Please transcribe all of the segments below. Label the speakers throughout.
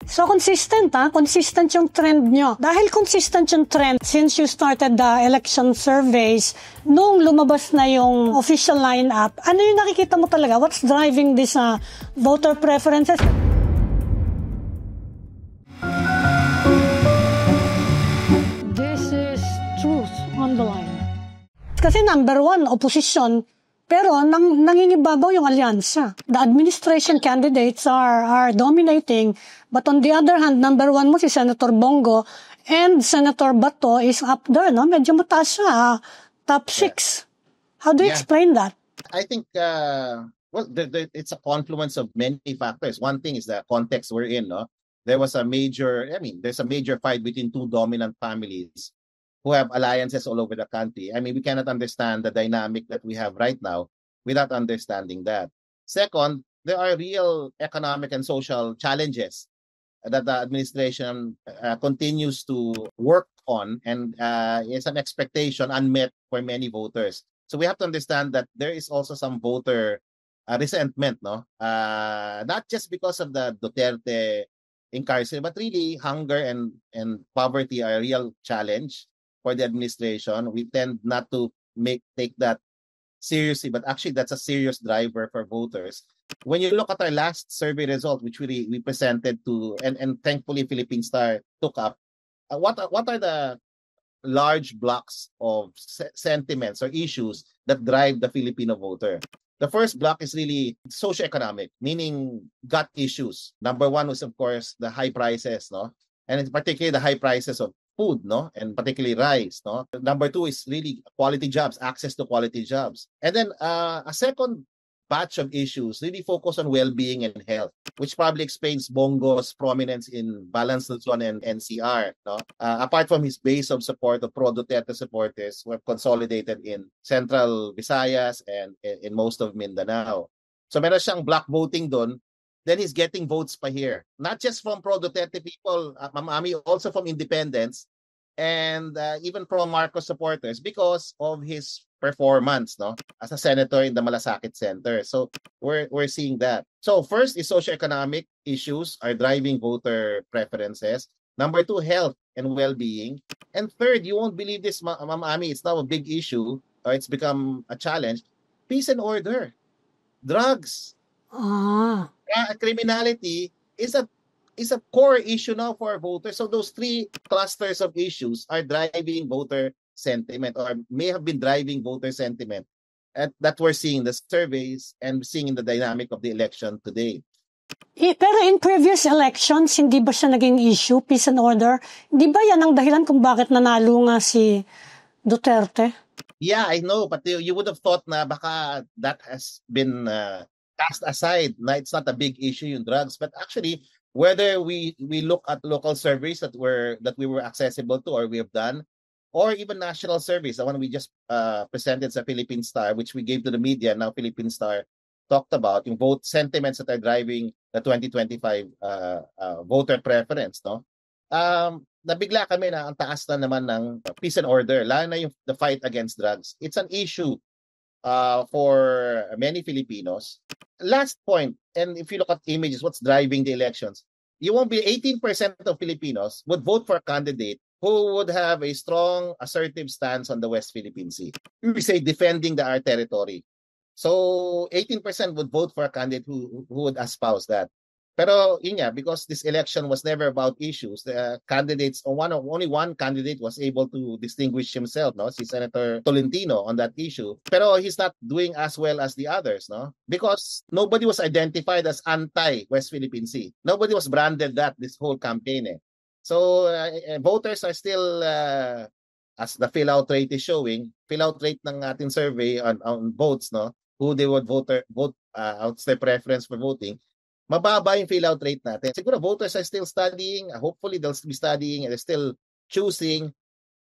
Speaker 1: So, consistent Consistent yung trend nyo. Dahil consistent yung trend, since you started the election surveys, nung lumabas na yung official lineup, ano yung nakikita mo talaga? What's driving this voter preferences? This is truth on the line. Kasi number one, opposition, pero nangingibabaw yung alyansa. The administration candidates are dominating, but on the other hand, number one mo si Senator Bongo and Senator Bato is up there, no? Medyo mataas siya, top 6. How do you explain that?
Speaker 2: I think, it's a confluence of many factors. One thing is the context we're in, no? There's a major fight between two dominant families who have alliances all over the country. I mean, we cannot understand the dynamic that we have right now without understanding that. Second, there are real economic and social challenges that the administration continues to work on, and is an expectation unmet for many voters. So we have to understand that there is also some voter resentment, no? Not just because of the Duterte incarceration, but really hunger and poverty are a real challenge for the administration. We tend not to take that seriously, but actually that's a serious driver for voters. When you look at our last survey result, which we presented to, and thankfully Philippine Star took up, what are the large blocks of sentiments or issues that drive the Filipino voter? The first block is really socioeconomic, meaning gut issues. Number one was, of course, the high prices, no? And in particular, the high prices of food, no? And particularly rice, no? Number two is really quality jobs, access to quality jobs. And then a second batch of issues really focus on well-being and health, which probably explains Bongo's prominence in Balance Luzon and NCR, no? Apart from his base of support of pro-Duterte supporters who have consolidated in Central Visayas and in most of Mindanao. So meron siyang block voting doon. Then he's getting votes pa here. Not just from pro-Duterte people, Ma'am Ami, also from independents and even pro-Marcos supporters because of his performance, no, as a senator in the Malasakit Center. So we're seeing that. So first is socioeconomic issues are driving voter preferences. Number two, health and well-being. And third, you won't believe this, Ma'am Ami, it's now a big issue, or it's become a challenge. Peace and order. Drugs. Criminality is a core issue now for voters. So those three clusters of issues are driving voter sentiment, or may have been driving voter sentiment, that we're seeing the surveys and seeing in the dynamic of the election today.
Speaker 1: Pero in previous elections, hindi ba siya naging issue, peace and order? Di ba yan ang dahilan kung bakit nanalo nga si Duterte?
Speaker 2: Yeah, I know, but you would have thought na baka that has been cast aside, na it's not a big issue yung drugs, but actually whether we look at local surveys that we were accessible to, or we have done, or even national surveys, the one we just presented sa Philippine Star, which we gave to the media, now Philippine Star talked about, yung vote sentiments that are driving the 2025 voter preference, no? Nabigla kami na ang taas na naman ng peace and order, lalo na yung the fight against drugs. It's an issue for many Filipinos. Last point, and if you look at images, what's driving the elections, you won't be 18% of Filipinos would vote for a candidate who would have a strong, assertive stance on the West Philippine Sea. We say defending our territory. So 18% would vote for a candidate who would espouse that. Pero yun nga, because this election was never about issues, the candidates, only one candidate was able to distinguish himself, no? Si Senator Tolentino on that issue. Pero he's not doing as well as the others, no? Because nobody was identified as anti-West Philippine Sea. Nobody was branded that this whole campaign. So voters are still, as the fill-out rate is showing, fill-out rate ng ating survey on votes, no? Who they would vote out their preference for voting. Mababa yung fill-out rate natin. Siguro voters are still studying. Hopefully they'll be studying and they're still choosing.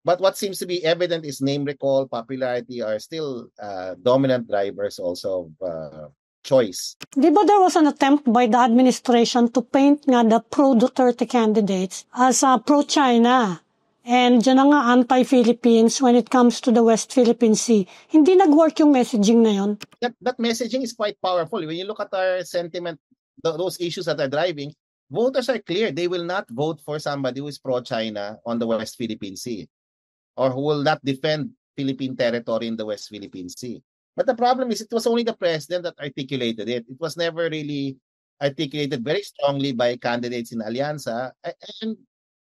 Speaker 2: But what seems to be evident is name recall, popularity are still dominant drivers also of choice.
Speaker 1: Di ba there was an attempt by the administration to paint nga the pro-Duterte candidates as pro-China? And dyan na nga anti-Philippines when it comes to the West Philippine Sea. Hindi nag-work yung messaging na yun?
Speaker 2: That messaging is quite powerful. When you look at our sentiment, those issues that are driving, voters are clear. They will not vote for somebody who is pro-China on the West Philippine Sea, or who will not defend Philippine territory in the West Philippine Sea. But the problem is, it was only the president that articulated it. It was never really articulated very strongly by candidates in Alianza, and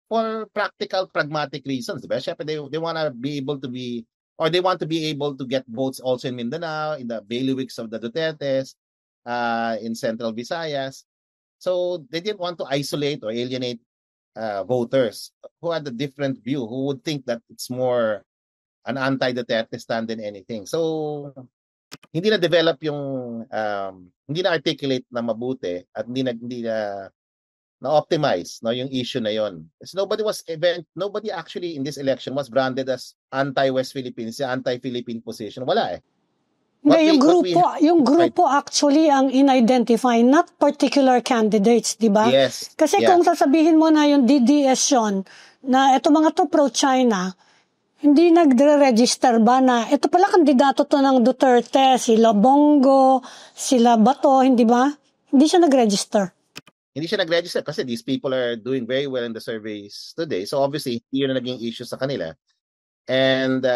Speaker 2: for practical, pragmatic reasons. Diba? Syempre, they want to be able to be, or they want to be able to get votes also in Mindanao, in the bailiwicks of the Dutertes, in Central Visayas. So they didn't want to isolate or alienate voters who had a different view, who would think that it's more an anti-Duterte stand than anything. So hindi na develop yung hindi na articulate na mabuti, at hindi na optimize no yung issue na yon. So nobody actually in this election was branded as anti-West Philippines, anti-Philippine position. Wala eh.
Speaker 1: Hindi, yung grupo actually ang in-identify, not particular candidates, di ba?
Speaker 2: Yes.
Speaker 1: Kasi kung sasabihin mo na yung DDS yun, na ito mga to pro-China, hindi nagre-register ba na ito pala kandidato to ng Duterte, sila Bongo, sila Bato, hindi ba? Hindi siya nag-register.
Speaker 2: Hindi siya nag-register kasi these people are doing very well in the surveys today. So obviously, yun na naging issue sa kanila. And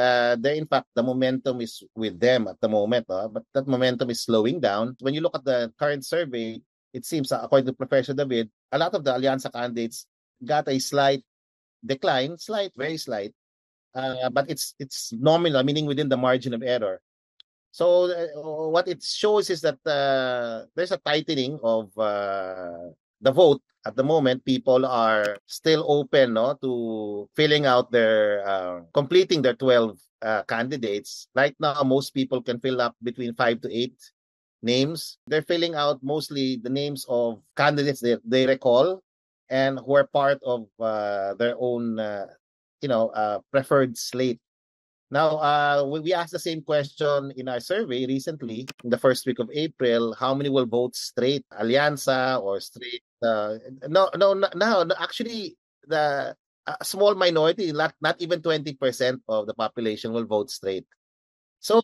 Speaker 2: in fact, the momentum is with them at the moment. But that momentum is slowing down. When you look at the current survey, it seems, according to Professor David, a lot of the Alianza candidates got a slight decline, very slight. But it's nominal, meaning within the margin of error. So what it shows is that there's a tightening of the vote. At the moment, people are still open to filling out completing their 12 candidates. Right now, most people can fill up between 5 to 8 names. They're filling out mostly the names of candidates they recall and who are part of their own preferred slate. Now, we asked the same question in our survey recently, in the first week of April. How many will vote straight, Alianza or straight? No. Actually, a small minority, not even 20% of the population will vote straight. So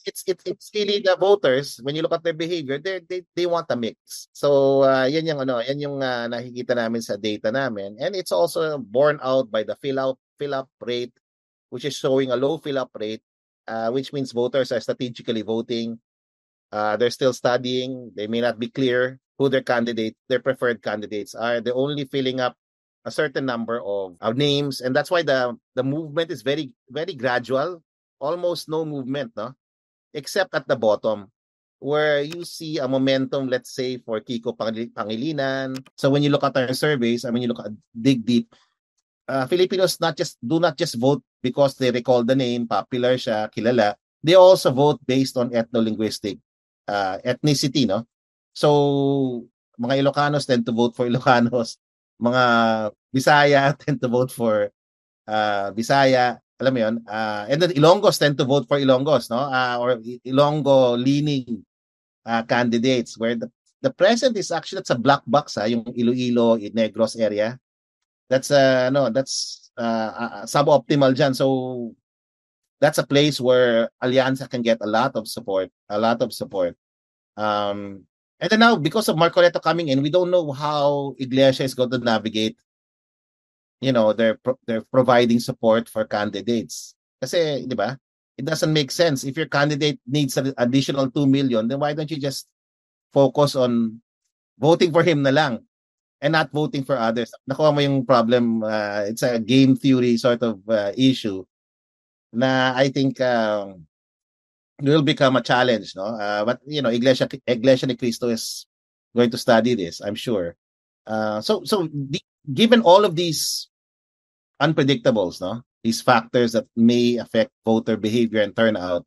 Speaker 2: it's really the voters. When you look at their behavior, they want a mix. So yan yung nakikita namin sa data namin, and it's also borne out by the fill up rate, which is showing a low fill-up rate, which means voters are strategically voting. They're still studying. They may not be clear who their preferred candidates are. They're only filling up a certain number of names, and that's why the movement is very, very gradual, almost no movement, no? Except at the bottom, where you see a momentum, let's say, for Kiko Pangilinan. So when you look at our surveys, you look at dig deep, Filipinos do not just vote because they recall the name, popular siya, kilala. They also vote based on ethno-linguistic ethnicity, no? So, mga Ilocanos tend to vote for Ilocanos. Mga Bisaya tend to vote for Bisaya. Alam mo yun? And then Ilonggos tend to vote for Ilonggos, no? Or Ilonggo-leaning candidates, where the present is actually, that's a black box, yung Iloilo, Negros area. That's suboptimal dyan. So that's a place where Alianza can get a lot of support. And then now, because of Marcoleta coming in, we don't know how Iglesia is going to navigate. They're providing support for candidates. Kasi, di ba? It doesn't make sense. If your candidate needs an additional 2 million, then why don't you just focus on voting for him na lang and not voting for others? Nakuha mo yung problem. It's a game theory sort of issue na I think will become a challenge, no? But Iglesia ni Cristo is going to study this, I'm sure. Given all of these unpredictables, no, these factors that may affect voter behavior and turnout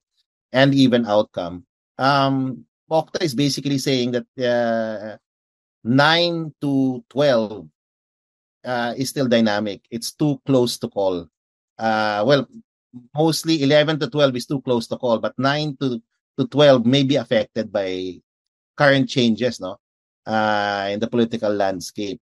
Speaker 2: and even outcome, Octa is basically saying that 9 to 12 is still dynamic. It's too close to call. Mostly 11 to 12 is too close to call, but 9 to 12 may be affected by current changes, no, in the political landscape.